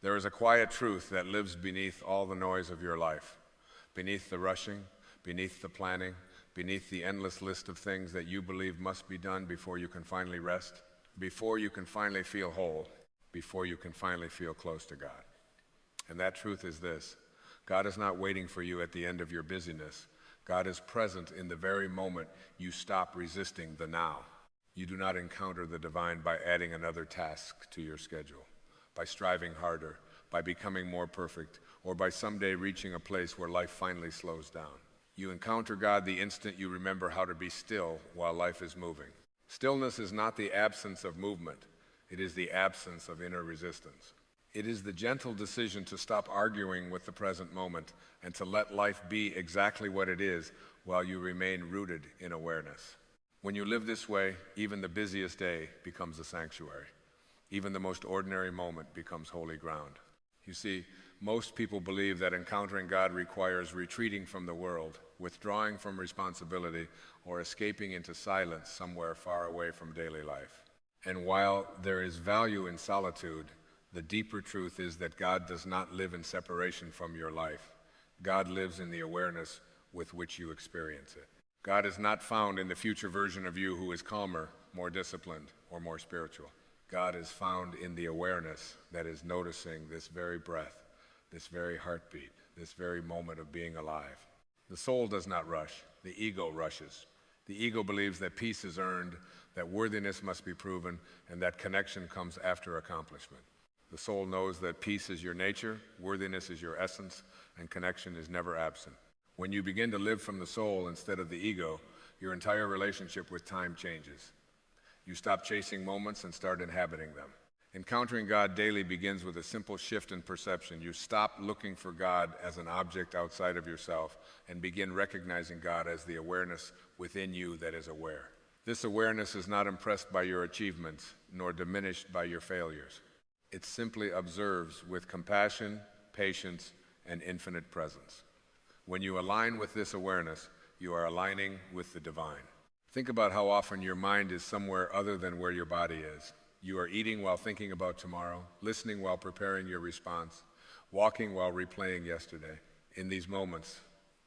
There is a quiet truth that lives beneath all the noise of your life, beneath the rushing, beneath the planning, beneath the endless list of things that you believe must be done before you can finally rest, before you can finally feel whole, before you can finally feel close to God. And that truth is this: God is not waiting for you at the end of your busyness. God is present in the very moment you stop resisting the now. You do not encounter the divine by adding another task to your schedule, by striving harder, by becoming more perfect, or by someday reaching a place where life finally slows down. You encounter God the instant you remember how to be still while life is moving. Stillness is not the absence of movement. It is the absence of inner resistance. It is the gentle decision to stop arguing with the present moment and to let life be exactly what it is while you remain rooted in awareness. When you live this way, even the busiest day becomes a sanctuary. Even the most ordinary moment becomes holy ground. You see, most people believe that encountering God requires retreating from the world, withdrawing from responsibility, or escaping into silence somewhere far away from daily life. And while there is value in solitude, the deeper truth is that God does not live in separation from your life. God lives in the awareness with which you experience it. God is not found in the future version of you who is calmer, more disciplined, or more spiritual. God is found in the awareness that is noticing this very breath, this very heartbeat, this very moment of being alive. The soul does not rush, the ego rushes. The ego believes that peace is earned, that worthiness must be proven, and that connection comes after accomplishment. The soul knows that peace is your nature, worthiness is your essence, and connection is never absent. When you begin to live from the soul instead of the ego, your entire relationship with time changes. You stop chasing moments and start inhabiting them. Encountering God daily begins with a simple shift in perception. You stop looking for God as an object outside of yourself and begin recognizing God as the awareness within you that is aware. This awareness is not impressed by your achievements, nor diminished by your failures. It simply observes with compassion, patience, and infinite presence. When you align with this awareness, you are aligning with the divine. Think about how often your mind is somewhere other than where your body is. You are eating while thinking about tomorrow, listening while preparing your response, walking while replaying yesterday. In these moments,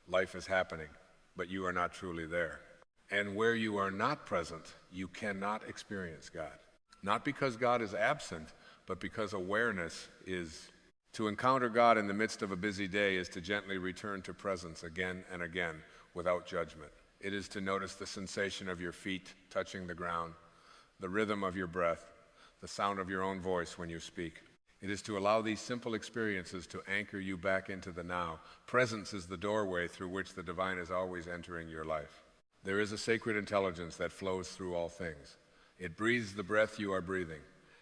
life is happening, but you are not truly there. And where you are not present, you cannot experience God. Not because God is absent, but because awareness is. To encounter God in the midst of a busy day is to gently return to presence again and again without judgment. It is to notice the sensation of your feet touching the ground, the rhythm of your breath, the sound of your own voice when you speak. It is to allow these simple experiences to anchor you back into the now. Presence is the doorway through which the divine is always entering your life. There is a sacred intelligence that flows through all things. It breathes the breath you are breathing.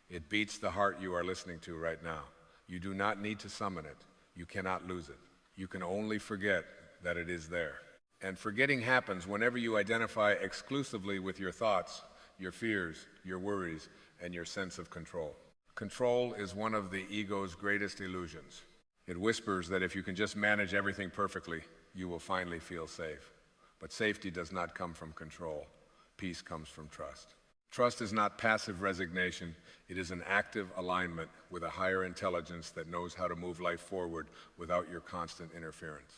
It beats the heart you are listening to right now. You do not need to summon it. You cannot lose it. You can only forget that it is there. And forgetting happens whenever you identify exclusively with your thoughts, your fears, your worries, and your sense of control. Control is one of the ego's greatest illusions. It whispers that if you can just manage everything perfectly, you will finally feel safe. But safety does not come from control. Peace comes from trust. Trust is not passive resignation. It is an active alignment with a higher intelligence that knows how to move life forward without your constant interference.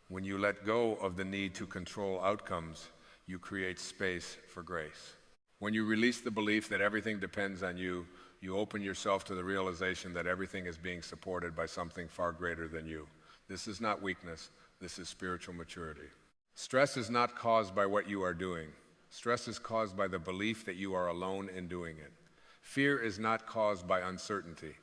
When you let go of the need to control outcomes, you create space for grace. When you release the belief that everything depends on you, you open yourself to the realization that everything is being supported by something far greater than you. This is not weakness. This is spiritual maturity. Stress is not caused by what you are doing. Stress is caused by the belief that you are alone in doing it. Fear is not caused by uncertainty.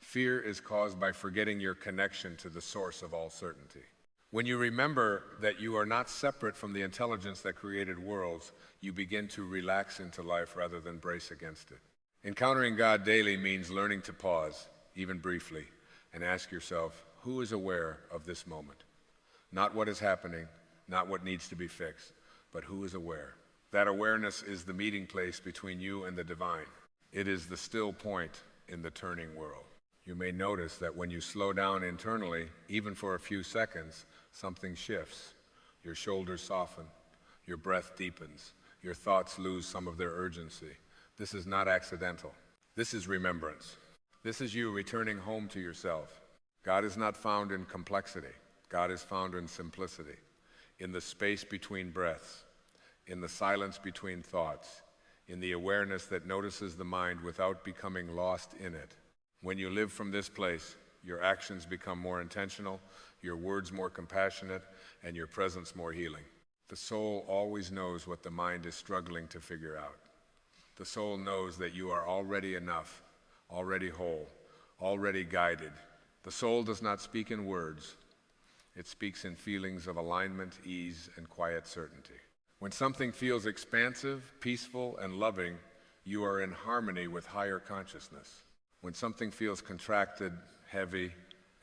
Fear is caused by forgetting your connection to the source of all certainty. When you remember that you are not separate from the intelligence that created worlds, you begin to relax into life rather than brace against it. Encountering God daily means learning to pause, even briefly, and ask yourself, who is aware of this moment? Not what is happening, not what needs to be fixed, but who is aware. That awareness is the meeting place between you and the divine. It is the still point in the turning world. You may notice that when you slow down internally, even for a few seconds, something shifts. Your shoulders soften, your breath deepens, your thoughts lose some of their urgency. This is not accidental. This is remembrance. This is you returning home to yourself. God is not found in complexity. God is found in simplicity, in the space between breaths, in the silence between thoughts, in the awareness that notices the mind without becoming lost in it. When you live from this place, your actions become more intentional, your words more compassionate, and your presence more healing. The soul always knows what the mind is struggling to figure out. The soul knows that you are already enough, already whole, already guided. The soul does not speak in words. It speaks in feelings of alignment, ease, and quiet certainty. When something feels expansive, peaceful, and loving, you are in harmony with higher consciousness. When something feels contracted, heavy,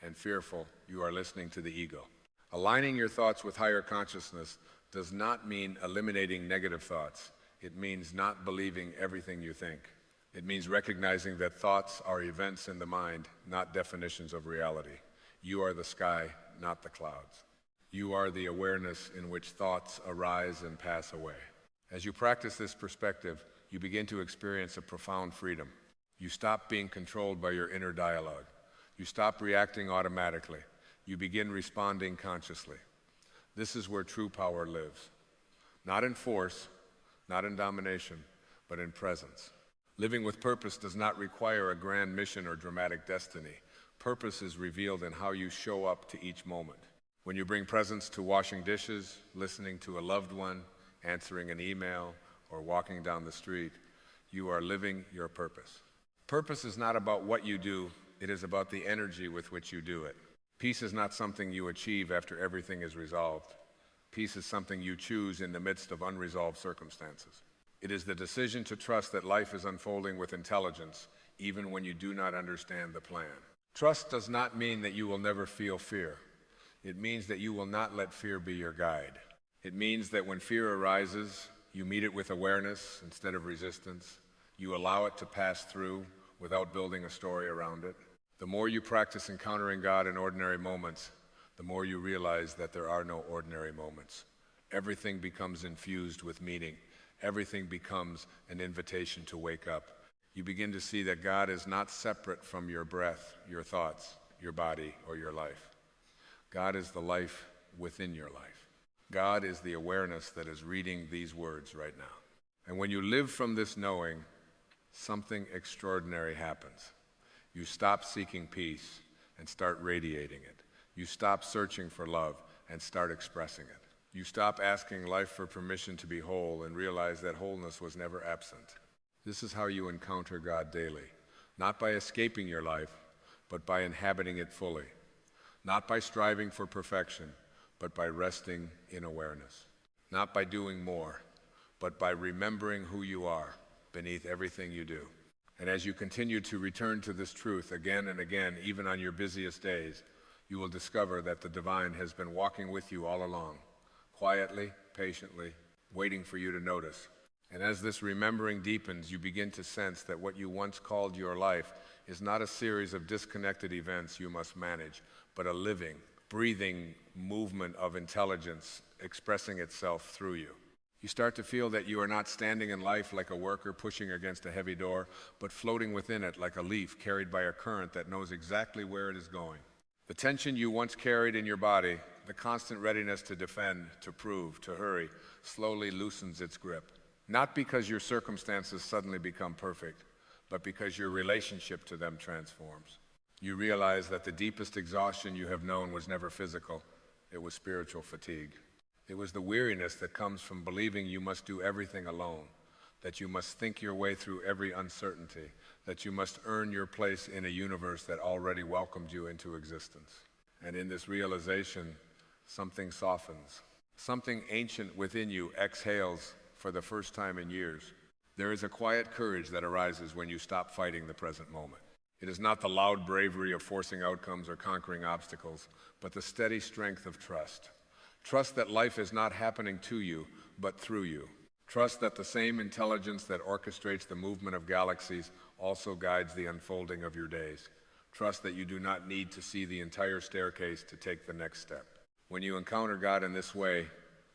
and fearful, you are listening to the ego. Aligning your thoughts with higher consciousness does not mean eliminating negative thoughts. It means not believing everything you think. It means recognizing that thoughts are events in the mind, not definitions of reality. You are the sky, not the clouds. You are the awareness in which thoughts arise and pass away. As you practice this perspective, you begin to experience a profound freedom. You stop being controlled by your inner dialogue. You stop reacting automatically. You begin responding consciously. This is where true power lives. Not in force, not in domination, but in presence. Living with purpose does not require a grand mission or dramatic destiny. Purpose is revealed in how you show up to each moment. When you bring presence to washing dishes, listening to a loved one, answering an email, or walking down the street, you are living your purpose. Purpose is not about what you do, it is about the energy with which you do it. Peace is not something you achieve after everything is resolved. Peace is something you choose in the midst of unresolved circumstances. It is the decision to trust that life is unfolding with intelligence, even when you do not understand the plan. Trust does not mean that you will never feel fear. It means that you will not let fear be your guide. It means that when fear arises, you meet it with awareness instead of resistance. You allow it to pass through without building a story around it. The more you practice encountering God in ordinary moments, the more you realize that there are no ordinary moments. Everything becomes infused with meaning. Everything becomes an invitation to wake up. You begin to see that God is not separate from your breath, your thoughts, your body, or your life. God is the life within your life. God is the awareness that is reading these words right now. And when you live from this knowing, something extraordinary happens. You stop seeking peace and start radiating it. You stop searching for love and start expressing it. You stop asking life for permission to be whole and realize that wholeness was never absent. This is how you encounter God daily, not by escaping your life, but by inhabiting it fully. Not by striving for perfection, but by resting in awareness. Not by doing more, but by remembering who you are beneath everything you do. And as you continue to return to this truth again and again, even on your busiest days, you will discover that the divine has been walking with you all along, quietly, patiently, waiting for you to notice. And as this remembering deepens, you begin to sense that what you once called your life is not a series of disconnected events you must manage, but a living, breathing movement of intelligence expressing itself through you. You start to feel that you are not standing in life like a worker pushing against a heavy door, but floating within it like a leaf carried by a current that knows exactly where it is going. The tension you once carried in your body, the constant readiness to defend, to prove, to hurry, slowly loosens its grip. Not because your circumstances suddenly become perfect, but because your relationship to them transforms. You realize that the deepest exhaustion you have known was never physical, it was spiritual fatigue. It was the weariness that comes from believing you must do everything alone, that you must think your way through every uncertainty, that you must earn your place in a universe that already welcomed you into existence. And in this realization, something softens. Something ancient within you exhales for the first time in years. There is a quiet courage that arises when you stop fighting the present moment. It is not the loud bravery of forcing outcomes or conquering obstacles, but the steady strength of trust. Trust that life is not happening to you, but through you. Trust that the same intelligence that orchestrates the movement of galaxies also guides the unfolding of your days. Trust that you do not need to see the entire staircase to take the next step. When you encounter God in this way,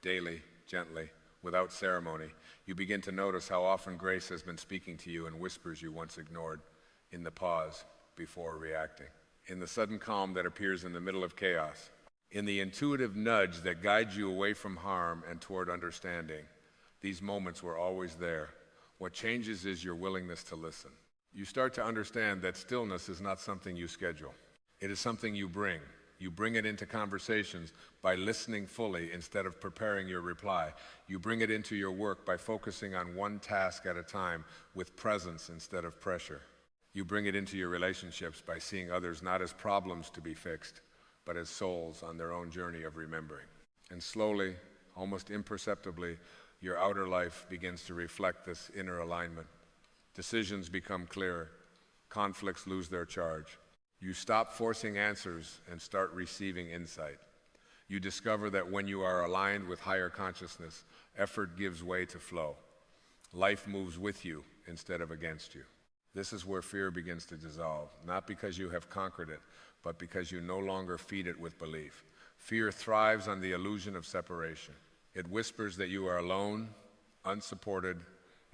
daily, gently, without ceremony, you begin to notice how often grace has been speaking to you in whispers you once ignored, in the pause before reacting, in the sudden calm that appears in the middle of chaos, in the intuitive nudge that guides you away from harm and toward understanding. These moments were always there. What changes is your willingness to listen. You start to understand that stillness is not something you schedule. It is something you bring. You bring it into conversations by listening fully instead of preparing your reply. You bring it into your work by focusing on one task at a time with presence instead of pressure. You bring it into your relationships by seeing others not as problems to be fixed, but as souls on their own journey of remembering. And slowly, almost imperceptibly, your outer life begins to reflect this inner alignment. Decisions become clearer. Conflicts lose their charge. You stop forcing answers and start receiving insight. You discover that when you are aligned with higher consciousness, effort gives way to flow. Life moves with you instead of against you. This is where fear begins to dissolve, not because you have conquered it, but because you no longer feed it with belief. Fear thrives on the illusion of separation. It whispers that you are alone, unsupported,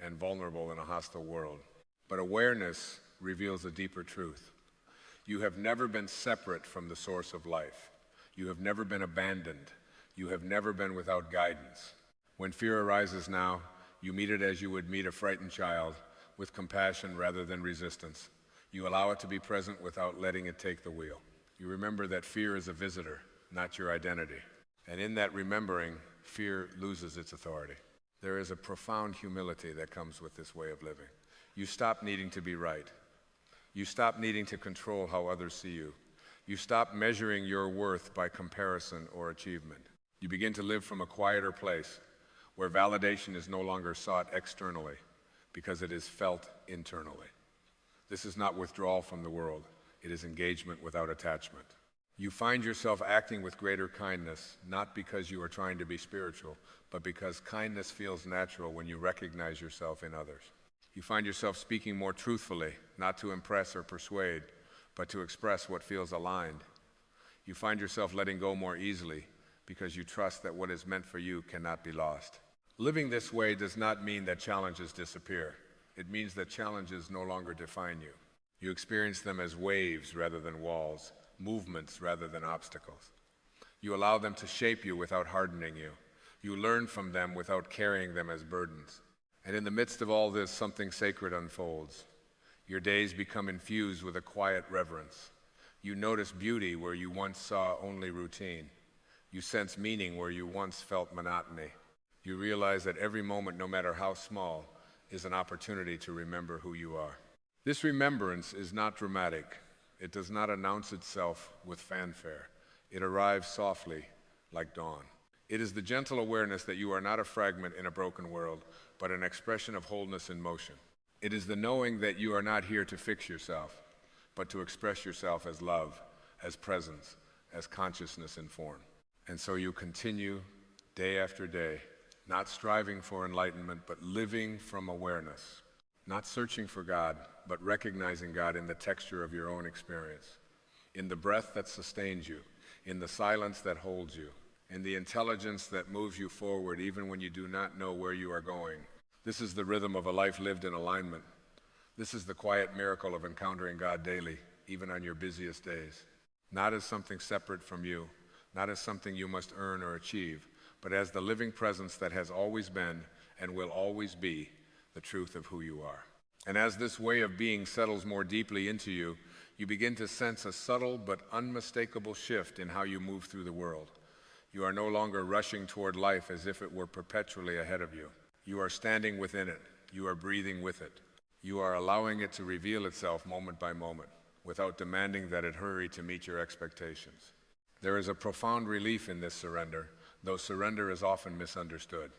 and vulnerable in a hostile world. But awareness reveals a deeper truth. You have never been separate from the source of life. You have never been abandoned. You have never been without guidance. When fear arises now, you meet it as you would meet a frightened child, with compassion rather than resistance. You allow it to be present without letting it take the wheel. You remember that fear is a visitor, not your identity. And in that remembering, fear loses its authority. There is a profound humility that comes with this way of living. You stop needing to be right. You stop needing to control how others see you. You stop measuring your worth by comparison or achievement. You begin to live from a quieter place where validation is no longer sought externally because it is felt internally. This is not withdrawal from the world. It is engagement without attachment. You find yourself acting with greater kindness, not because you are trying to be spiritual, but because kindness feels natural when you recognize yourself in others. You find yourself speaking more truthfully, not to impress or persuade, but to express what feels aligned. You find yourself letting go more easily because you trust that what is meant for you cannot be lost. Living this way does not mean that challenges disappear. It means that challenges no longer define you. You experience them as waves rather than walls, movements rather than obstacles. You allow them to shape you without hardening you. You learn from them without carrying them as burdens. And in the midst of all this, something sacred unfolds. Your days become infused with a quiet reverence. You notice beauty where you once saw only routine. You sense meaning where you once felt monotony. You realize that every moment, no matter how small, is an opportunity to remember who you are. This remembrance is not dramatic. It does not announce itself with fanfare. It arrives softly, like dawn. It is the gentle awareness that you are not a fragment in a broken world, but an expression of wholeness in motion. It is the knowing that you are not here to fix yourself, but to express yourself as love, as presence, as consciousness in form. And so you continue day after day, not striving for enlightenment, but living from awareness, not searching for God, but recognizing God in the texture of your own experience, in the breath that sustains you, in the silence that holds you, in the intelligence that moves you forward even when you do not know where you are going. This is the rhythm of a life lived in alignment. This is the quiet miracle of encountering God daily, even on your busiest days. Not as something separate from you, not as something you must earn or achieve, but as the living presence that has always been and will always be the truth of who you are. And as this way of being settles more deeply into you, you begin to sense a subtle but unmistakable shift in how you move through the world. You are no longer rushing toward life as if it were perpetually ahead of you. You are standing within it. You are breathing with it. You are allowing it to reveal itself moment by moment, without demanding that it hurry to meet your expectations. There is a profound relief in this surrender, though surrender is often misunderstood.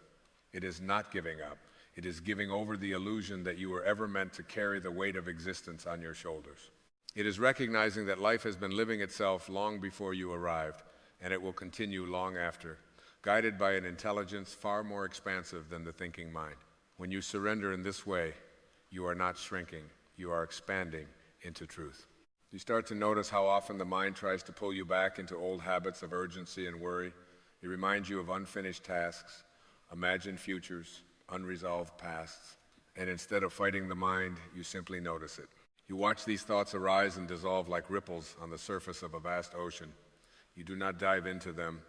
It is not giving up. It is giving over the illusion that you were ever meant to carry the weight of existence on your shoulders. It is recognizing that life has been living itself long before you arrived, and it will continue long after, guided by an intelligence far more expansive than the thinking mind. When you surrender in this way, you are not shrinking, you are expanding into truth. You start to notice how often the mind tries to pull you back into old habits of urgency and worry. It reminds you of unfinished tasks, imagined futures, unresolved pasts, and instead of fighting the mind, you simply notice it. You watch these thoughts arise and dissolve like ripples on the surface of a vast ocean. You do not dive into them.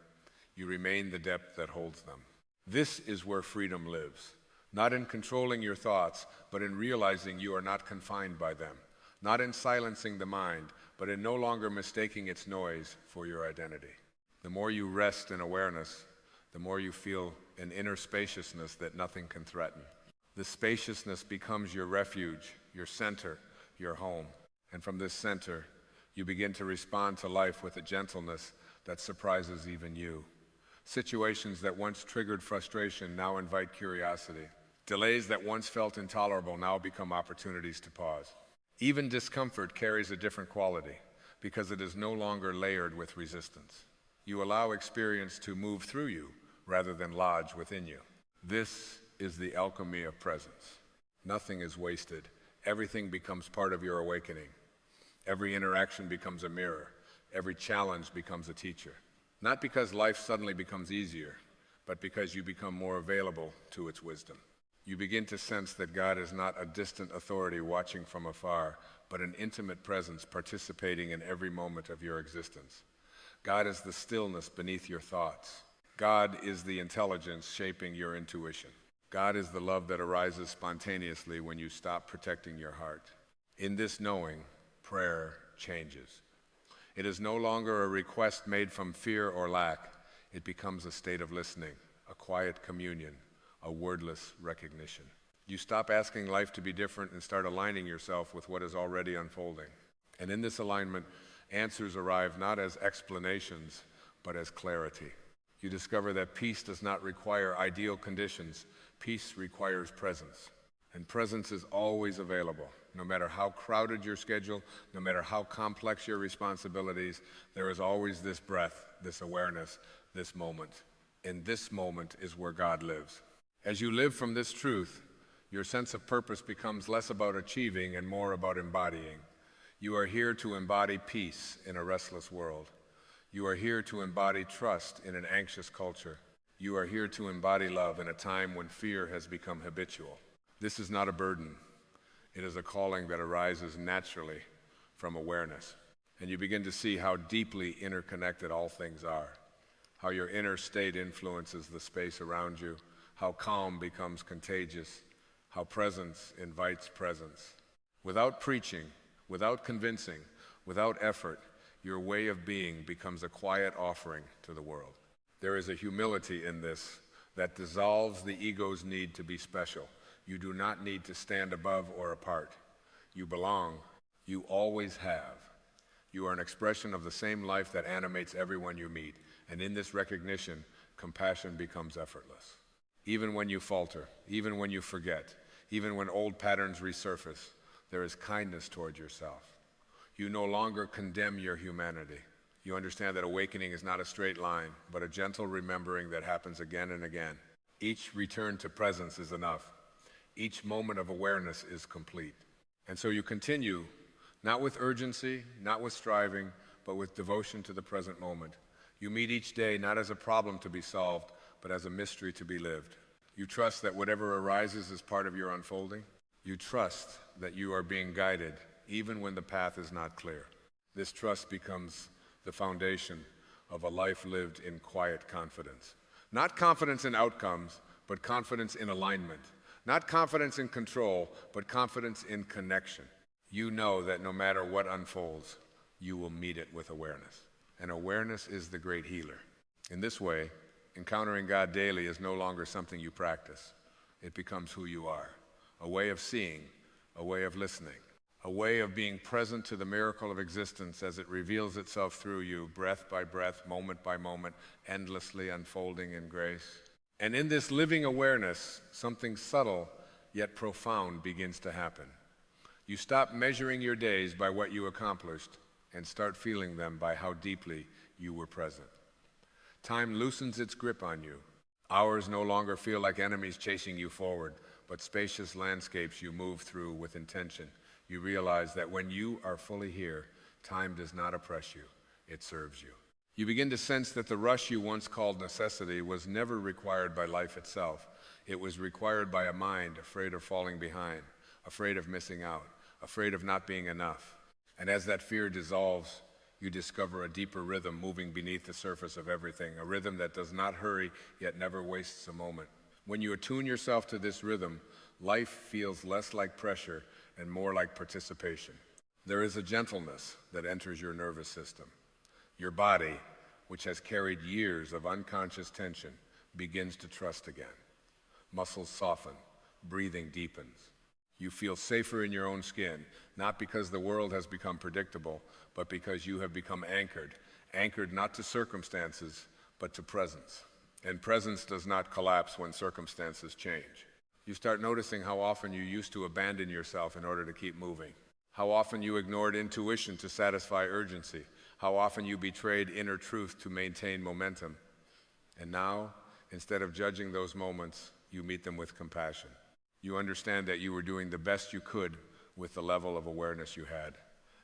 You remain the depth that holds them. This is where freedom lives, not in controlling your thoughts, but in realizing you are not confined by them, not in silencing the mind, but in no longer mistaking its noise for your identity. The more you rest in awareness, the more you feel an inner spaciousness that nothing can threaten. This spaciousness becomes your refuge, your center, your home. And from this center, you begin to respond to life with a gentleness that surprises even you. Situations that once triggered frustration now invite curiosity. Delays that once felt intolerable now become opportunities to pause. Even discomfort carries a different quality because it is no longer layered with resistance. You allow experience to move through you rather than lodge within you. This is the alchemy of presence. Nothing is wasted. Everything becomes part of your awakening. Every interaction becomes a mirror. Every challenge becomes a teacher. Not because life suddenly becomes easier, but because you become more available to its wisdom. You begin to sense that God is not a distant authority watching from afar, but an intimate presence participating in every moment of your existence. God is the stillness beneath your thoughts. God is the intelligence shaping your intuition. God is the love that arises spontaneously when you stop protecting your heart. In this knowing, prayer changes. It is no longer a request made from fear or lack. It becomes a state of listening, a quiet communion, a wordless recognition. You stop asking life to be different and start aligning yourself with what is already unfolding. And in this alignment, answers arrive not as explanations, but as clarity. You discover that peace does not require ideal conditions. Peace requires presence. And presence is always available. No matter how crowded your schedule, no matter how complex your responsibilities, there is always this breath, this awareness, this moment. And this moment is where God lives. As you live from this truth, your sense of purpose becomes less about achieving and more about embodying. You are here to embody peace in a restless world. You are here to embody trust in an anxious culture. You are here to embody love in a time when fear has become habitual. This is not a burden. It is a calling that arises naturally from awareness. And you begin to see how deeply interconnected all things are, how your inner state influences the space around you, how calm becomes contagious, how presence invites presence. Without preaching, without convincing, without effort, your way of being becomes a quiet offering to the world. There is a humility in this that dissolves the ego's need to be special. You do not need to stand above or apart. You belong. You always have. You are an expression of the same life that animates everyone you meet. And in this recognition, compassion becomes effortless. Even when you falter, even when you forget, even when old patterns resurface, there is kindness toward yourself. You no longer condemn your humanity. You understand that awakening is not a straight line, but a gentle remembering that happens again and again. Each return to presence is enough. Each moment of awareness is complete. And so you continue, not with urgency, not with striving, but with devotion to the present moment. You meet each day not as a problem to be solved, but as a mystery to be lived. You trust that whatever arises is part of your unfolding. You trust that you are being guided, even when the path is not clear. This trust becomes the foundation of a life lived in quiet confidence. Not confidence in outcomes, but confidence in alignment. Not confidence in control, but confidence in connection. You know that no matter what unfolds, you will meet it with awareness. And awareness is the great healer. In this way, encountering God daily is no longer something you practice. It becomes who you are. A way of seeing, a way of listening, a way of being present to the miracle of existence as it reveals itself through you, breath by breath, moment by moment, endlessly unfolding in grace. And in this living awareness, something subtle yet profound begins to happen. You stop measuring your days by what you accomplished and start feeling them by how deeply you were present. Time loosens its grip on you. Hours no longer feel like enemies chasing you forward, but spacious landscapes you move through with intention. You realize that when you are fully here, time does not oppress you, it serves you. You begin to sense that the rush you once called necessity was never required by life itself. It was required by a mind afraid of falling behind, afraid of missing out, afraid of not being enough. And as that fear dissolves, you discover a deeper rhythm moving beneath the surface of everything, a rhythm that does not hurry yet never wastes a moment. When you attune yourself to this rhythm, life feels less like pressure and more like participation. There is a gentleness that enters your nervous system. Your body, which has carried years of unconscious tension, begins to trust again. Muscles soften, breathing deepens. You feel safer in your own skin, not because the world has become predictable, but because you have become anchored not to circumstances, but to presence. And presence does not collapse when circumstances change. You start noticing how often you used to abandon yourself in order to keep moving, how often you ignored intuition to satisfy urgency, how often you betrayed inner truth to maintain momentum. And now, instead of judging those moments, you meet them with compassion. You understand that you were doing the best you could with the level of awareness you had,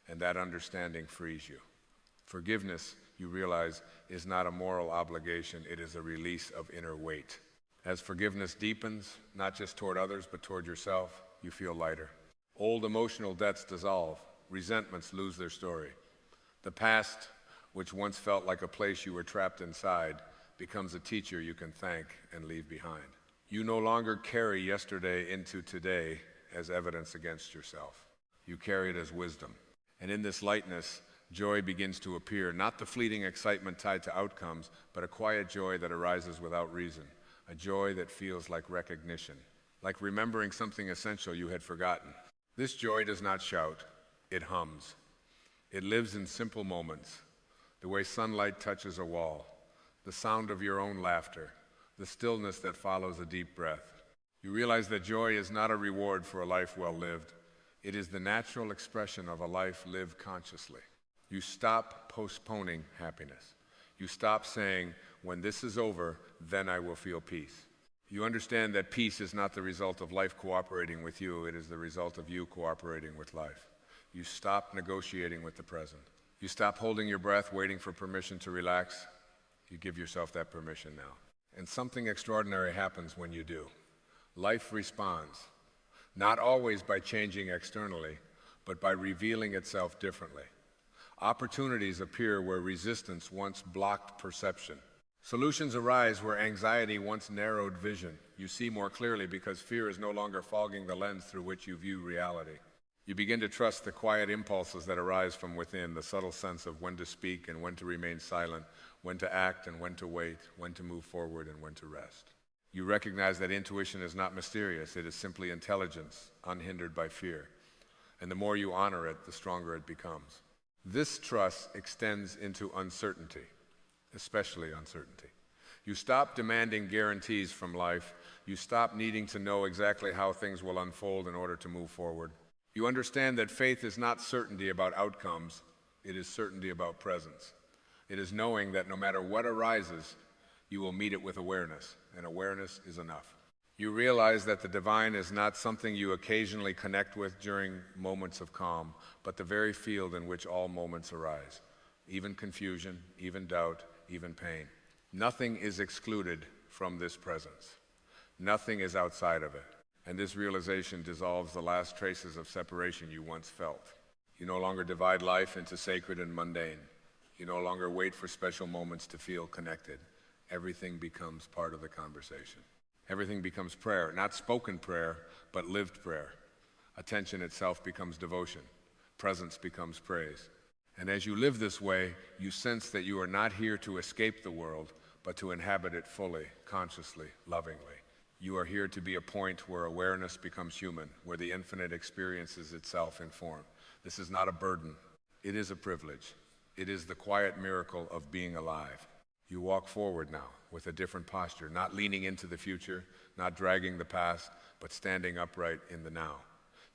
and that understanding frees you. Forgiveness, you realize, is not a moral obligation, it is a release of inner weight. As forgiveness deepens, not just toward others, but toward yourself, you feel lighter. Old emotional debts dissolve, resentments lose their story. The past, which once felt like a place you were trapped inside, becomes a teacher you can thank and leave behind. You no longer carry yesterday into today as evidence against yourself. You carry it as wisdom. And in this lightness, joy begins to appear, not the fleeting excitement tied to outcomes, but a quiet joy that arises without reason, a joy that feels like recognition, like remembering something essential you had forgotten. This joy does not shout, it hums. It lives in simple moments, the way sunlight touches a wall, the sound of your own laughter, the stillness that follows a deep breath. You realize that joy is not a reward for a life well lived. It is the natural expression of a life lived consciously. You stop postponing happiness. You stop saying, when this is over, then I will feel peace. You understand that peace is not the result of life cooperating with you, it is the result of you cooperating with life. You stop negotiating with the present. You stop holding your breath, waiting for permission to relax. You give yourself that permission now. And something extraordinary happens when you do. Life responds, not always by changing externally, but by revealing itself differently. Opportunities appear where resistance once blocked perception. Solutions arise where anxiety once narrowed vision. You see more clearly because fear is no longer fogging the lens through which you view reality. You begin to trust the quiet impulses that arise from within, the subtle sense of when to speak and when to remain silent, when to act and when to wait, when to move forward and when to rest. You recognize that intuition is not mysterious, it is simply intelligence, unhindered by fear. And the more you honor it, the stronger it becomes. This trust extends into uncertainty, especially uncertainty. You stop demanding guarantees from life. You stop needing to know exactly how things will unfold in order to move forward. You understand that faith is not certainty about outcomes, it is certainty about presence. It is knowing that no matter what arises, you will meet it with awareness, and awareness is enough. You realize that the divine is not something you occasionally connect with during moments of calm, but the very field in which all moments arise, even confusion, even doubt, even pain. Nothing is excluded from this presence. Nothing is outside of it. And this realization dissolves the last traces of separation you once felt. You no longer divide life into sacred and mundane. You no longer wait for special moments to feel connected. Everything becomes part of the conversation. Everything becomes prayer, not spoken prayer, but lived prayer. Attention itself becomes devotion. Presence becomes praise. And as you live this way, you sense that you are not here to escape the world, but to inhabit it fully, consciously, lovingly. You are here to be a point where awareness becomes human, where the infinite experiences itself in form. This is not a burden. It is a privilege. It is the quiet miracle of being alive. You walk forward now with a different posture, not leaning into the future, not dragging the past, but standing upright in the now.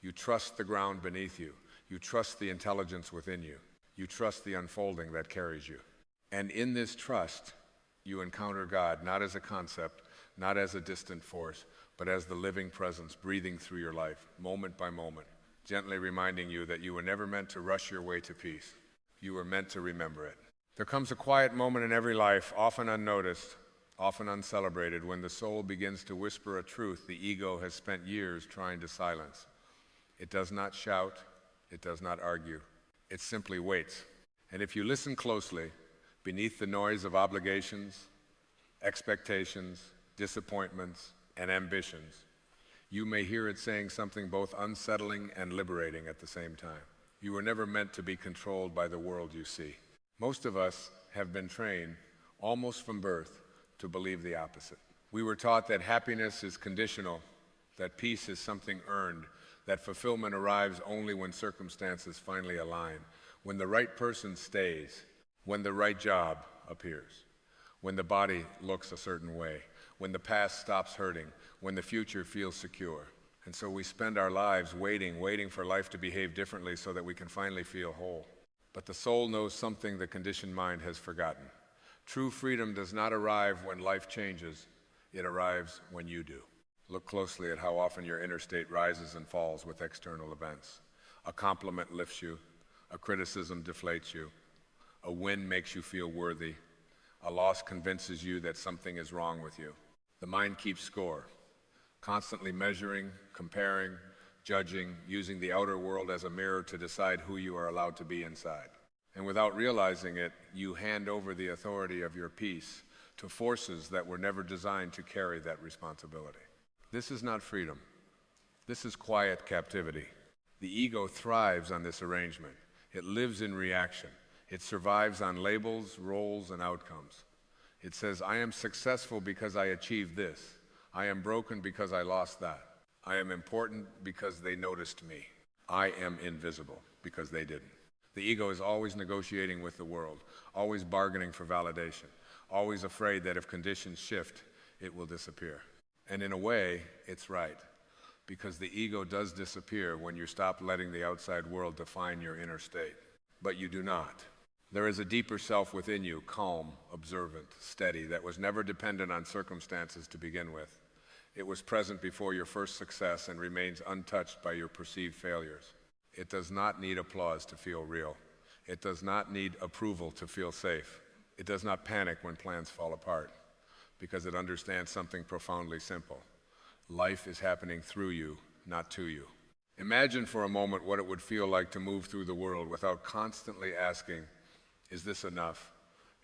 You trust the ground beneath you. You trust the intelligence within you. You trust the unfolding that carries you. And in this trust, you encounter God not as a concept, not as a distant force, but as the living presence breathing through your life, moment by moment, gently reminding you that you were never meant to rush your way to peace. You were meant to remember it. There comes a quiet moment in every life, often unnoticed, often uncelebrated, when the soul begins to whisper a truth the ego has spent years trying to silence. It does not shout, It does not argue. It simply waits. And if you listen closely, beneath the noise of obligations, expectations, disappointments, and ambitions, you may hear it saying something both unsettling and liberating at the same time. You were never meant to be controlled by the world you see. Most of us have been trained, almost from birth, to believe the opposite. We were taught that happiness is conditional, that peace is something earned, that fulfillment arrives only when circumstances finally align, when the right person stays, when the right job appears, when the body looks a certain way, when the past stops hurting, when the future feels secure. And so we spend our lives waiting for life to behave differently so that we can finally feel whole. But the soul knows something the conditioned mind has forgotten. True freedom does not arrive when life changes, it arrives when you do. Look closely at how often your inner state rises and falls with external events. A compliment lifts you, a criticism deflates you, a win makes you feel worthy, a loss convinces you that something is wrong with you. The mind keeps score, constantly measuring, comparing, judging, using the outer world as a mirror to decide who you are allowed to be inside. And without realizing it, you hand over the authority of your peace to forces that were never designed to carry that responsibility. This is not freedom. This is quiet captivity. The ego thrives on this arrangement. It lives in reaction. It survives on labels, roles, and outcomes. It says, I am successful because I achieved this. I am broken because I lost that. I am important because they noticed me. I am invisible because they didn't. The ego is always negotiating with the world, always bargaining for validation, always afraid that if conditions shift, it will disappear. And in a way, it's right, because the ego does disappear when you stop letting the outside world define your inner state. But you do not. There is a deeper self within you, calm, observant, steady, that was never dependent on circumstances to begin with. It was present before your first success and remains untouched by your perceived failures. It does not need applause to feel real. It does not need approval to feel safe. It does not panic when plans fall apart, because it understands something profoundly simple. Life is happening through you, not to you. Imagine for a moment what it would feel like to move through the world without constantly asking, is this enough?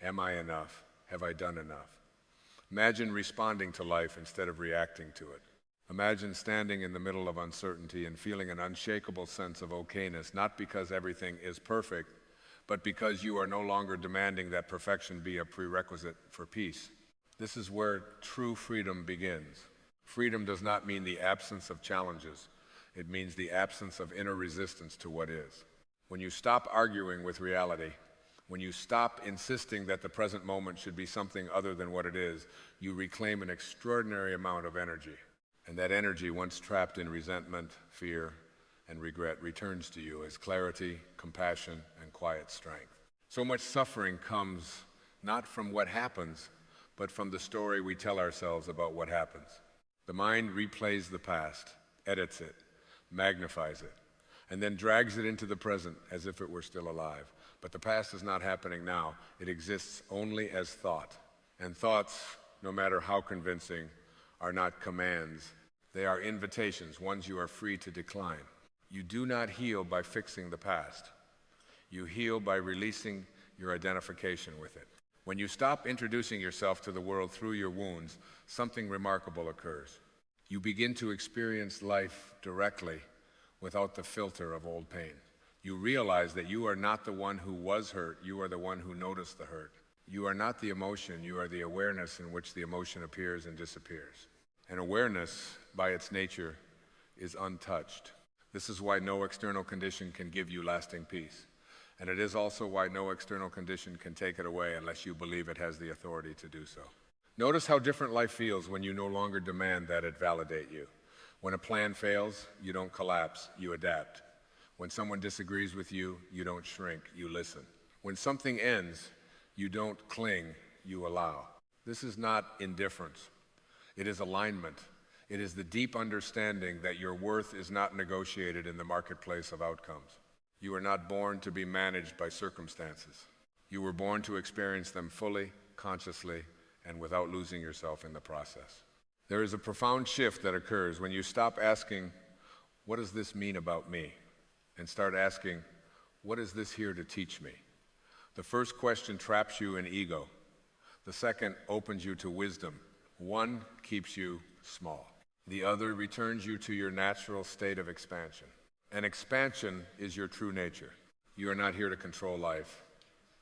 Am I enough? Have I done enough? Imagine responding to life instead of reacting to it. Imagine standing in the middle of uncertainty and feeling an unshakable sense of okayness, not because everything is perfect, but because you are no longer demanding that perfection be a prerequisite for peace. This is where true freedom begins. Freedom does not mean the absence of challenges. It means the absence of inner resistance to what is. When you stop arguing with reality, when you stop insisting that the present moment should be something other than what it is, you reclaim an extraordinary amount of energy. And that energy, once trapped in resentment, fear, and regret, returns to you as clarity, compassion, and quiet strength. So much suffering comes not from what happens, but from the story we tell ourselves about what happens. The mind replays the past, edits it, magnifies it, and then drags it into the present as if it were still alive. But the past is not happening now. It exists only as thought. And thoughts, no matter how convincing, are not commands. They are invitations, ones you are free to decline. You do not heal by fixing the past. You heal by releasing your identification with it. When you stop introducing yourself to the world through your wounds, something remarkable occurs. You begin to experience life directly without the filter of old pain. You realize that you are not the one who was hurt, you are the one who noticed the hurt. You are not the emotion, you are the awareness in which the emotion appears and disappears. And awareness, by its nature, is untouched. This is why no external condition can give you lasting peace. And it is also why no external condition can take it away unless you believe it has the authority to do so. Notice how different life feels when you no longer demand that it validate you. When a plan fails, you don't collapse, you adapt. When someone disagrees with you, you don't shrink, you listen. When something ends, you don't cling, you allow. This is not indifference. It is alignment. It is the deep understanding that your worth is not negotiated in the marketplace of outcomes. You were not born to be managed by circumstances. You were born to experience them fully, consciously, and without losing yourself in the process. There is a profound shift that occurs when you stop asking, what does this mean about me? and start asking, what is this here to teach me? The first question traps you in ego. The second opens you to wisdom. One keeps you small. The other returns you to your natural state of expansion. And expansion is your true nature. You are not here to control life,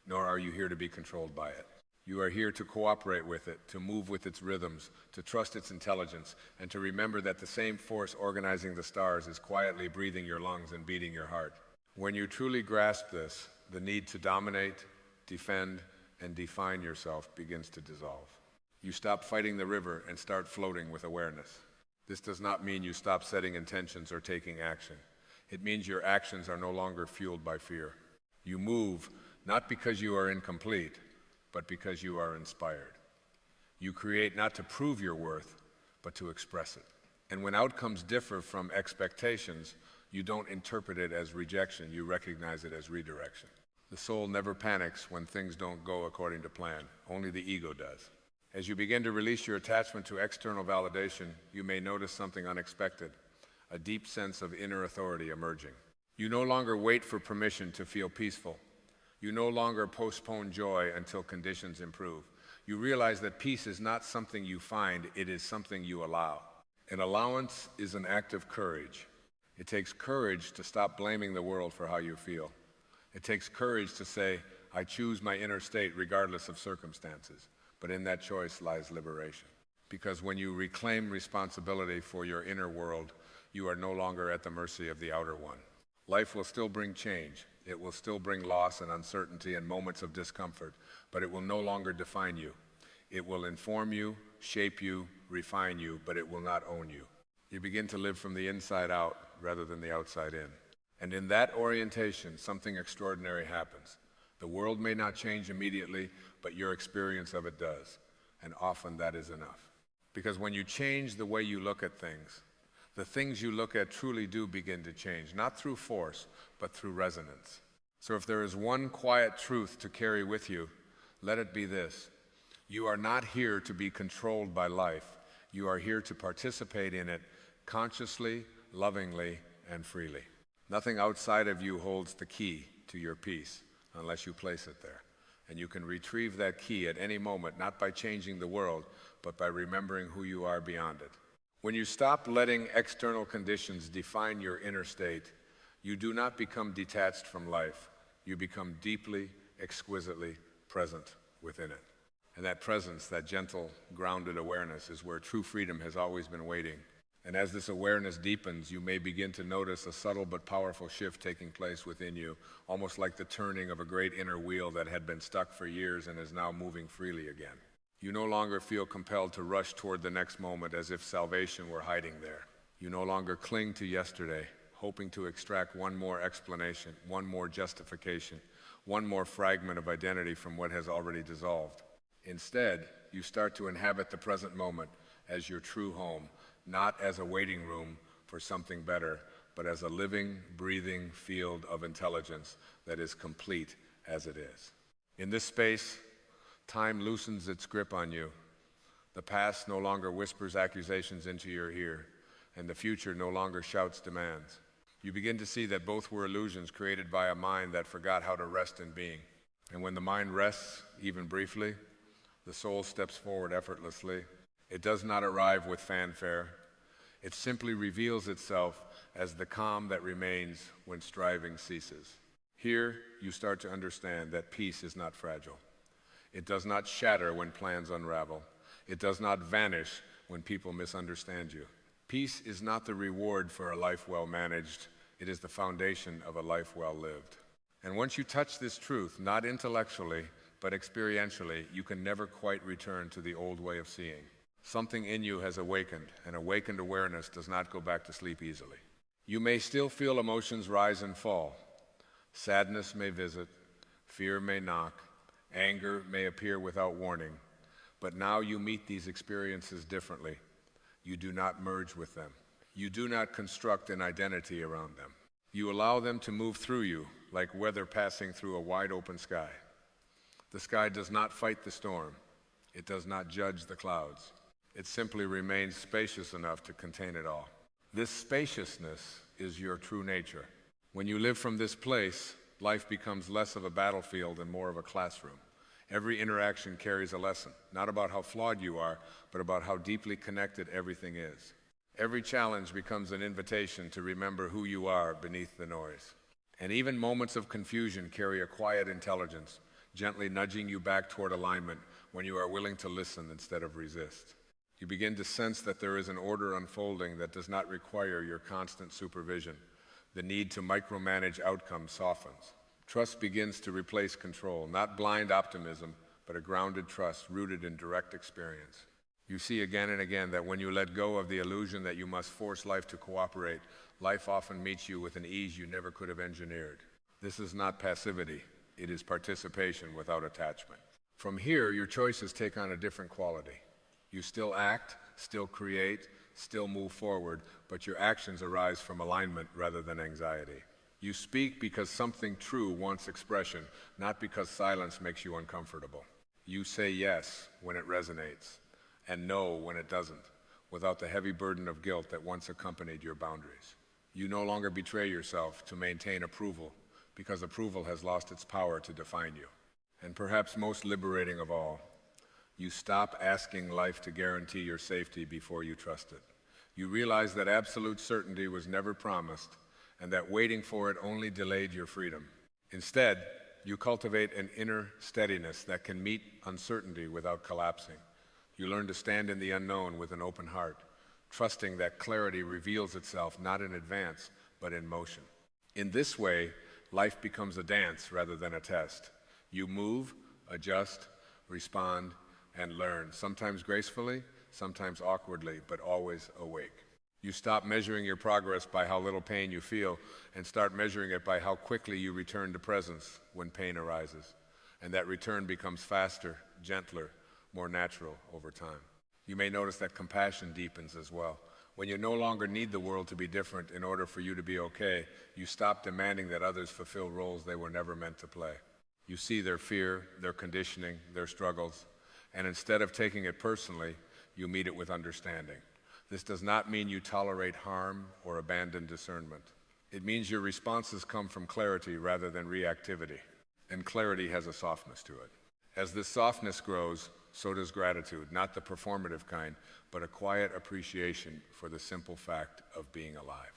nor are you here to be controlled by it. You are here to cooperate with it, to move with its rhythms, to trust its intelligence, and to remember that the same force organizing the stars is quietly breathing your lungs and beating your heart. When you truly grasp this, the need to dominate, defend, and define yourself begins to dissolve. You stop fighting the river and start floating with awareness. This does not mean you stop setting intentions or taking action. It means your actions are no longer fueled by fear. You move not because you are incomplete, but because you are inspired. You create not to prove your worth, but to express it. And when outcomes differ from expectations, you don't interpret it as rejection, you recognize it as redirection. The soul never panics when things don't go according to plan. Only the ego does. As you begin to release your attachment to external validation, you may notice something unexpected, a deep sense of inner authority emerging. You no longer wait for permission to feel peaceful. You no longer postpone joy until conditions improve. You realize that peace is not something you find, it is something you allow. An allowance is an act of courage. It takes courage to stop blaming the world for how you feel. It takes courage to say, I choose my inner state regardless of circumstances. But in that choice lies liberation. Because when you reclaim responsibility for your inner world, you are no longer at the mercy of the outer one. Life will still bring change. It will still bring loss and uncertainty and moments of discomfort, but it will no longer define you. It will inform you, shape you, refine you, but it will not own you. You begin to live from the inside out rather than the outside in. And in that orientation, something extraordinary happens. The world may not change immediately, but your experience of it does. And often that is enough. Because when you change the way you look at things, the things you look at truly do begin to change, not through force, but through resonance. So if there is one quiet truth to carry with you, let it be this. You are not here to be controlled by life. You are here to participate in it consciously, lovingly, and freely. Nothing outside of you holds the key to your peace unless you place it there. And you can retrieve that key at any moment, not by changing the world, but by remembering who you are beyond it. When you stop letting external conditions define your inner state, you do not become detached from life. You become deeply, exquisitely present within it. And that presence, that gentle, grounded awareness is where true freedom has always been waiting. And as this awareness deepens, you may begin to notice a subtle but powerful shift taking place within you, almost like the turning of a great inner wheel that had been stuck for years and is now moving freely again. You no longer feel compelled to rush toward the next moment as if salvation were hiding there. You no longer cling to yesterday, hoping to extract one more explanation, one more justification, one more fragment of identity from what has already dissolved. Instead, you start to inhabit the present moment as your true home, not as a waiting room for something better, but as a living, breathing field of intelligence that is complete as it is. In this space, time loosens its grip on you. The past no longer whispers accusations into your ear, and the future no longer shouts demands. You begin to see that both were illusions created by a mind that forgot how to rest in being. And when the mind rests, even briefly, the soul steps forward effortlessly. It does not arrive with fanfare. It simply reveals itself as the calm that remains when striving ceases. Here, you start to understand that peace is not fragile. It does not shatter when plans unravel. It does not vanish when people misunderstand you. Peace is not the reward for a life well managed. It is the foundation of a life well lived. And once you touch this truth, not intellectually, but experientially, you can never quite return to the old way of seeing. Something in you has awakened, and awakened awareness does not go back to sleep easily. You may still feel emotions rise and fall. Sadness may visit, fear may knock, anger may appear without warning, but now you meet these experiences differently. You do not merge with them. You do not construct an identity around them. You allow them to move through you like weather passing through a wide open sky. The sky does not fight the storm. It does not judge the clouds. It simply remains spacious enough to contain it all. This spaciousness is your true nature. When you live from this place, life becomes less of a battlefield and more of a classroom. Every interaction carries a lesson, not about how flawed you are, but about how deeply connected everything is. Every challenge becomes an invitation to remember who you are beneath the noise. And even moments of confusion carry a quiet intelligence, gently nudging you back toward alignment when you are willing to listen instead of resist. You begin to sense that there is an order unfolding that does not require your constant supervision. The need to micromanage outcomes softens. Trust begins to replace control, not blind optimism, but a grounded trust rooted in direct experience. You see again and again that when you let go of the illusion that you must force life to cooperate, life often meets you with an ease you never could have engineered. This is not passivity, it is participation without attachment. From here, your choices take on a different quality. You still act, still create, still move forward, but your actions arise from alignment rather than anxiety. You speak because something true wants expression, not because silence makes you uncomfortable. You say yes when it resonates, and no when it doesn't, without the heavy burden of guilt that once accompanied your boundaries. You no longer betray yourself to maintain approval, because approval has lost its power to define you. And perhaps most liberating of all, you stop asking life to guarantee your safety before you trust it. You realize that absolute certainty was never promised, and that waiting for it only delayed your freedom. Instead, you cultivate an inner steadiness that can meet uncertainty without collapsing. You learn to stand in the unknown with an open heart, trusting that clarity reveals itself not in advance, but in motion. In this way, life becomes a dance rather than a test. You move, adjust, respond, and learn, sometimes gracefully, sometimes awkwardly, but always awake. You stop measuring your progress by how little pain you feel and start measuring it by how quickly you return to presence when pain arises. And that return becomes faster, gentler, more natural over time. You may notice that compassion deepens as well. When you no longer need the world to be different in order for you to be okay, you stop demanding that others fulfill roles they were never meant to play. You see their fear, their conditioning, their struggles, and instead of taking it personally, you meet it with understanding. This does not mean you tolerate harm or abandon discernment. It means your responses come from clarity rather than reactivity, and clarity has a softness to it. As this softness grows, so does gratitude, not the performative kind, but a quiet appreciation for the simple fact of being alive.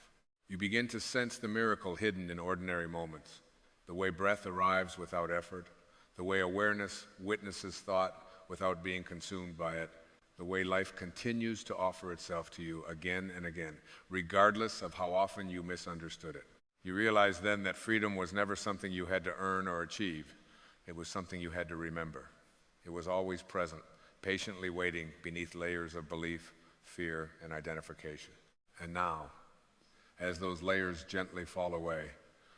You begin to sense the miracle hidden in ordinary moments, the way breath arrives without effort, the way awareness witnesses thought without being consumed by it, the way life continues to offer itself to you again and again, regardless of how often you misunderstood it. You realize then that freedom was never something you had to earn or achieve. It was something you had to remember. It was always present, patiently waiting beneath layers of belief, fear, and identification. And now, as those layers gently fall away,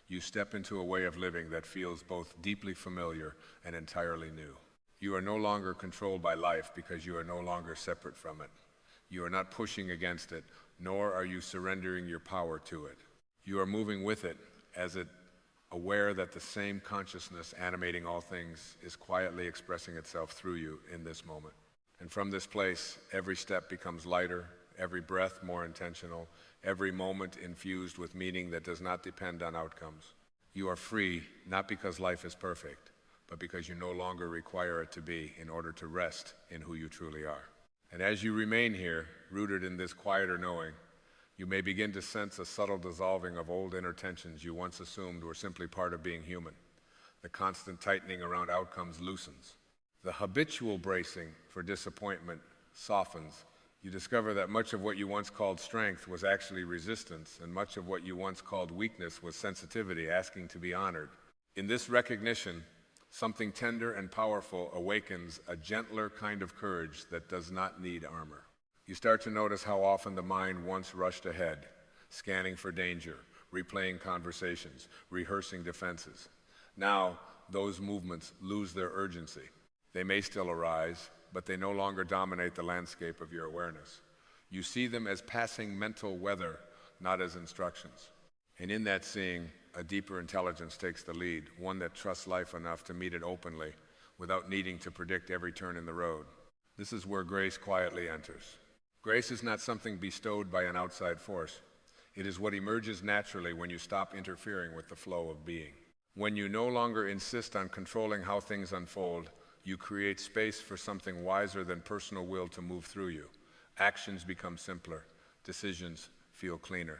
you step into a way of living that feels both deeply familiar and entirely new. You are no longer controlled by life because you are no longer separate from it. You are not pushing against it, nor are you surrendering your power to it. You are moving with it as it, aware that the same consciousness animating all things is quietly expressing itself through you in this moment. And from this place, every step becomes lighter, every breath more intentional, every moment infused with meaning that does not depend on outcomes. You are free, not because life is perfect, but because you no longer require it to be in order to rest in who you truly are. And as you remain here, rooted in this quieter knowing, you may begin to sense a subtle dissolving of old inner tensions you once assumed were simply part of being human. The constant tightening around outcomes loosens. The habitual bracing for disappointment softens. You discover that much of what you once called strength was actually resistance, and much of what you once called weakness was sensitivity, asking to be honored. In this recognition, something tender and powerful awakens a gentler kind of courage that does not need armor. You start to notice how often the mind once rushed ahead, scanning for danger, replaying conversations, rehearsing defenses. Now, those movements lose their urgency. They may still arise, but they no longer dominate the landscape of your awareness. You see them as passing mental weather, not as instructions. And in that seeing, a deeper intelligence takes the lead, one that trusts life enough to meet it openly without needing to predict every turn in the road. This is where grace quietly enters. Grace is not something bestowed by an outside force. It is what emerges naturally when you stop interfering with the flow of being. When you no longer insist on controlling how things unfold, you create space for something wiser than personal will to move through you. Actions become simpler. Decisions feel cleaner.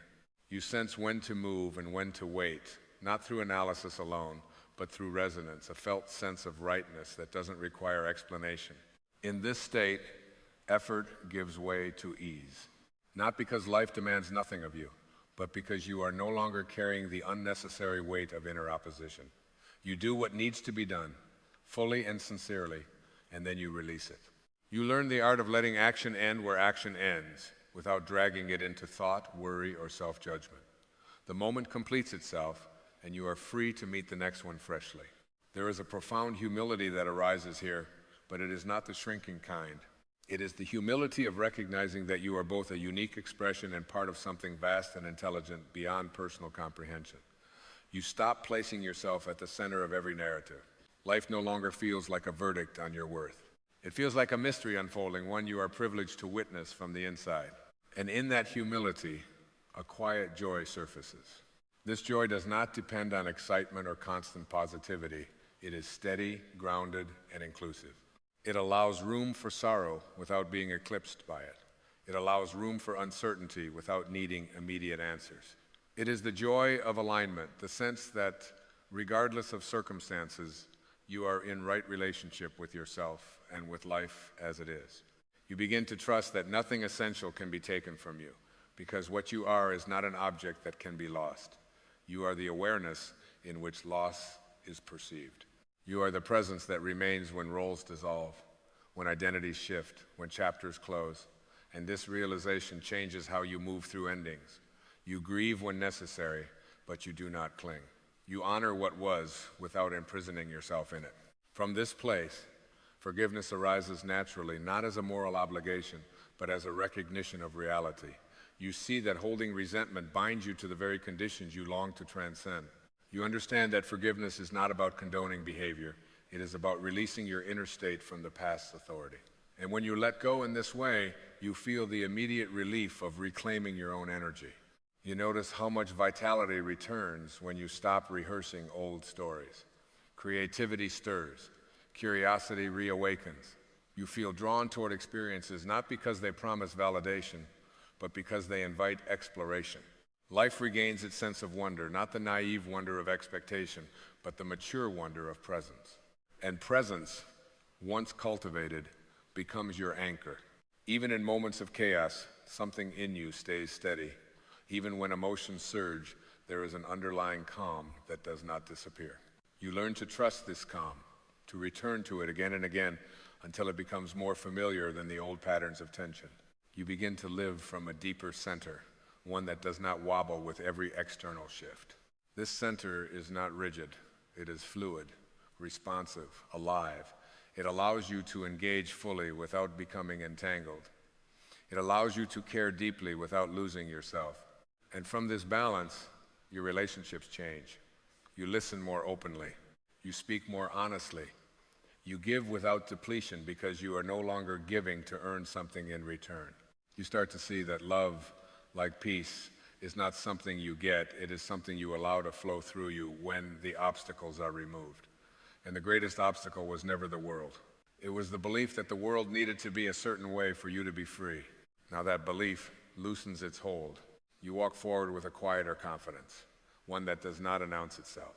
You sense when to move and when to wait, not through analysis alone, but through resonance, a felt sense of rightness that doesn't require explanation. In this state, effort gives way to ease. Not because life demands nothing of you, but because you are no longer carrying the unnecessary weight of inner opposition. You do what needs to be done, fully and sincerely, and then you release it. You learn the art of letting action end where action ends, without dragging it into thought, worry, or self-judgment. The moment completes itself, and you are free to meet the next one freshly. There is a profound humility that arises here, but it is not the shrinking kind. It is the humility of recognizing that you are both a unique expression and part of something vast and intelligent beyond personal comprehension. You stop placing yourself at the center of every narrative. Life no longer feels like a verdict on your worth. It feels like a mystery unfolding, one you are privileged to witness from the inside. And in that humility, a quiet joy surfaces. This joy does not depend on excitement or constant positivity. It is steady, grounded, and inclusive. It allows room for sorrow without being eclipsed by it. It allows room for uncertainty without needing immediate answers. It is the joy of alignment, the sense that regardless of circumstances, you are in right relationship with yourself and with life as it is. You begin to trust that nothing essential can be taken from you, because what you are is not an object that can be lost. You are the awareness in which loss is perceived. You are the presence that remains when roles dissolve, when identities shift, when chapters close, and this realization changes how you move through endings. You grieve when necessary, but you do not cling. You honor what was without imprisoning yourself in it. From this place, forgiveness arises naturally, not as a moral obligation, but as a recognition of reality. You see that holding resentment binds you to the very conditions you long to transcend. You understand that forgiveness is not about condoning behavior. It is about releasing your inner state from the past's authority. And when you let go in this way, you feel the immediate relief of reclaiming your own energy. You notice how much vitality returns when you stop rehearsing old stories. Creativity stirs. Curiosity reawakens. You feel drawn toward experiences not because they promise validation, but because they invite exploration. Life regains its sense of wonder, not the naive wonder of expectation, but the mature wonder of presence. And presence, once cultivated, becomes your anchor. Even in moments of chaos, something in you stays steady. Even when emotions surge, there is an underlying calm that does not disappear. You learn to trust this calm, to return to it again and again until it becomes more familiar than the old patterns of tension. You begin to live from a deeper center, one that does not wobble with every external shift. This center is not rigid. It is fluid, responsive, alive. It allows you to engage fully without becoming entangled. It allows you to care deeply without losing yourself. And from this balance, your relationships change. You listen more openly. You speak more honestly. You give without depletion because you are no longer giving to earn something in return. You start to see that love, like peace, is not something you get. It is something you allow to flow through you when the obstacles are removed. And the greatest obstacle was never the world. It was the belief that the world needed to be a certain way for you to be free. Now that belief loosens its hold. You walk forward with a quieter confidence, one that does not announce itself.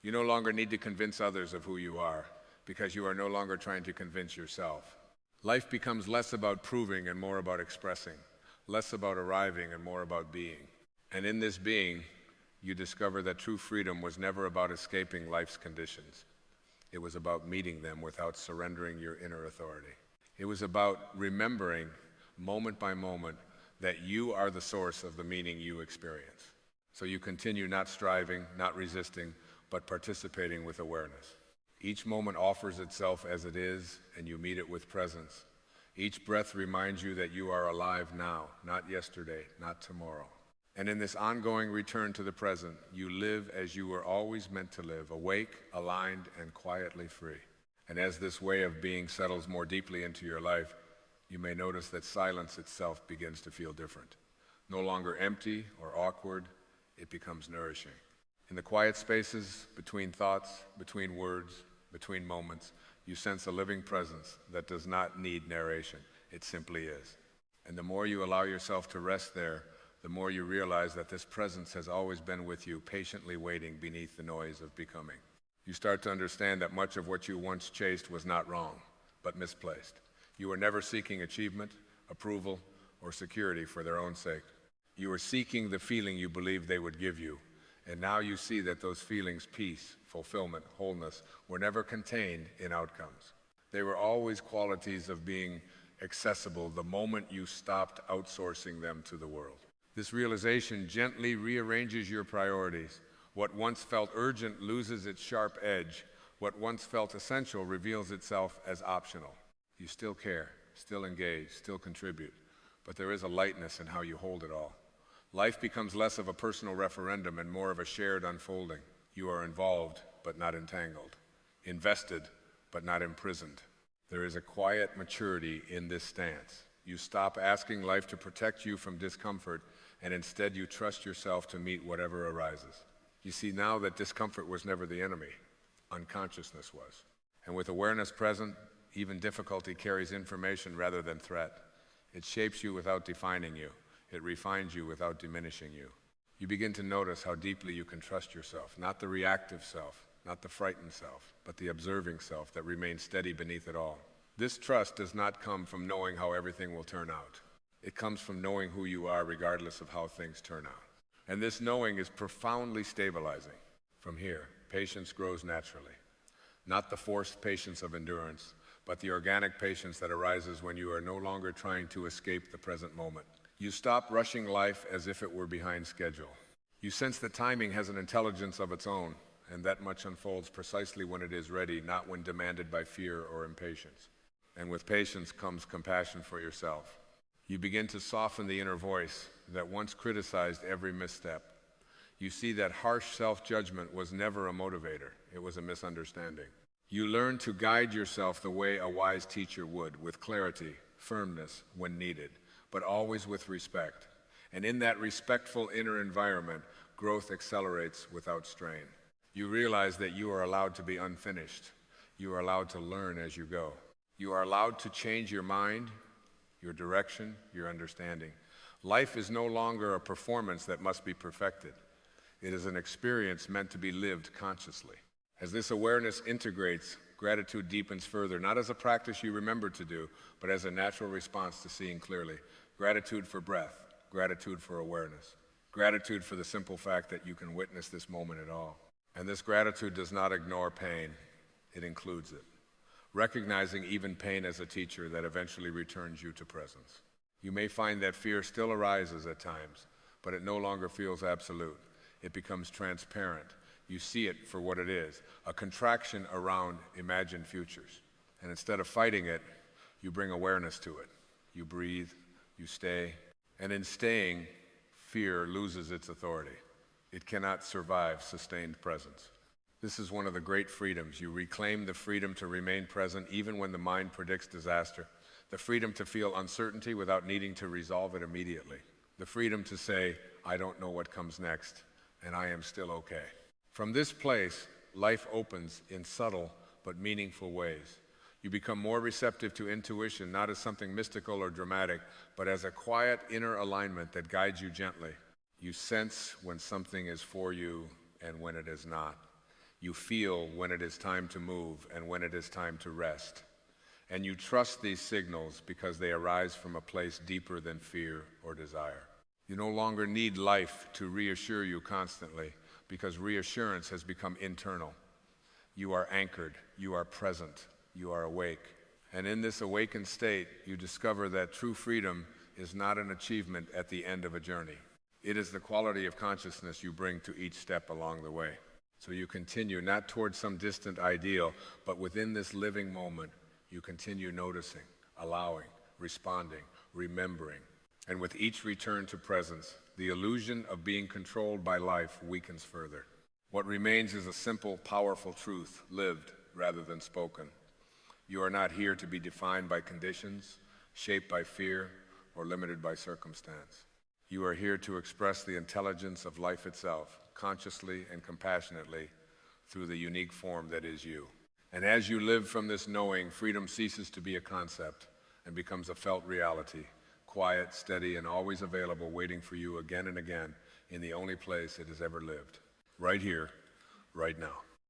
You no longer need to convince others of who you are, because you are no longer trying to convince yourself. Life becomes less about proving and more about expressing, less about arriving and more about being. And in this being, you discover that true freedom was never about escaping life's conditions. It was about meeting them without surrendering your inner authority. It was about remembering, moment by moment, that you are the source of the meaning you experience. So you continue not striving, not resisting, but participating with awareness. Each moment offers itself as it is, and you meet it with presence. Each breath reminds you that you are alive now, not yesterday, not tomorrow. And in this ongoing return to the present, you live as you were always meant to live, awake, aligned, and quietly free. And as this way of being settles more deeply into your life, you may notice that silence itself begins to feel different. No longer empty or awkward, it becomes nourishing. In the quiet spaces, between thoughts, between words, between moments, you sense a living presence that does not need narration. It simply is. And the more you allow yourself to rest there, the more you realize that this presence has always been with you, patiently waiting beneath the noise of becoming. You start to understand that much of what you once chased was not wrong, but misplaced. You were never seeking achievement, approval, or security for their own sake. You were seeking the feeling you believed they would give you, and now you see that those feelings, peace, fulfillment, wholeness, were never contained in outcomes. They were always qualities of being accessible the moment you stopped outsourcing them to the world. This realization gently rearranges your priorities. What once felt urgent loses its sharp edge. What once felt essential reveals itself as optional. You still care, still engage, still contribute, but there is a lightness in how you hold it all. Life becomes less of a personal referendum and more of a shared unfolding. You are involved, but not entangled. Invested, but not imprisoned. There is a quiet maturity in this stance. You stop asking life to protect you from discomfort, and instead you trust yourself to meet whatever arises. You see now that discomfort was never the enemy. Unconsciousness was. And with awareness present, even difficulty carries information rather than threat. It shapes you without defining you. It refines you without diminishing you. You begin to notice how deeply you can trust yourself, not the reactive self, not the frightened self, but the observing self that remains steady beneath it all. This trust does not come from knowing how everything will turn out. It comes from knowing who you are regardless of how things turn out. And this knowing is profoundly stabilizing. From here, patience grows naturally. Not the forced patience of endurance, but the organic patience that arises when you are no longer trying to escape the present moment. You stop rushing life as if it were behind schedule. You sense that timing has an intelligence of its own, and that much unfolds precisely when it is ready, not when demanded by fear or impatience. And with patience comes compassion for yourself. You begin to soften the inner voice that once criticized every misstep. You see that harsh self-judgment was never a motivator, it was a misunderstanding. You learn to guide yourself the way a wise teacher would, with clarity, firmness when needed, but always with respect. And in that respectful inner environment, growth accelerates without strain. You realize that you are allowed to be unfinished. You are allowed to learn as you go. You are allowed to change your mind, your direction, your understanding. Life is no longer a performance that must be perfected. It is an experience meant to be lived consciously. As this awareness integrates, gratitude deepens further, not as a practice you remember to do, but as a natural response to seeing clearly. Gratitude for breath, gratitude for awareness, gratitude for the simple fact that you can witness this moment at all. And this gratitude does not ignore pain, it includes it. Recognizing even pain as a teacher that eventually returns you to presence. You may find that fear still arises at times, but it no longer feels absolute. It becomes transparent. You see it for what it is, a contraction around imagined futures. And instead of fighting it, you bring awareness to it. You breathe, you stay, and in staying, fear loses its authority. It cannot survive sustained presence. This is one of the great freedoms. You reclaim the freedom to remain present even when the mind predicts disaster, the freedom to feel uncertainty without needing to resolve it immediately, the freedom to say, I don't know what comes next, and I am still okay. From this place, life opens in subtle but meaningful ways. You become more receptive to intuition, not as something mystical or dramatic, but as a quiet inner alignment that guides you gently. You sense when something is for you and when it is not. You feel when it is time to move and when it is time to rest. And you trust these signals because they arise from a place deeper than fear or desire. You no longer need life to reassure you constantly because reassurance has become internal. You are anchored, you are present, you are awake. And in this awakened state, you discover that true freedom is not an achievement at the end of a journey. It is the quality of consciousness you bring to each step along the way. So you continue not towards some distant ideal, but within this living moment, you continue noticing, allowing, responding, remembering. And with each return to presence, the illusion of being controlled by life weakens further. What remains is a simple, powerful truth, lived rather than spoken. You are not here to be defined by conditions, shaped by fear, or limited by circumstance. You are here to express the intelligence of life itself, consciously and compassionately, through the unique form that is you. And as you live from this knowing, freedom ceases to be a concept and becomes a felt reality, quiet, steady, and always available, waiting for you again and again in the only place it has ever lived, right here, right now.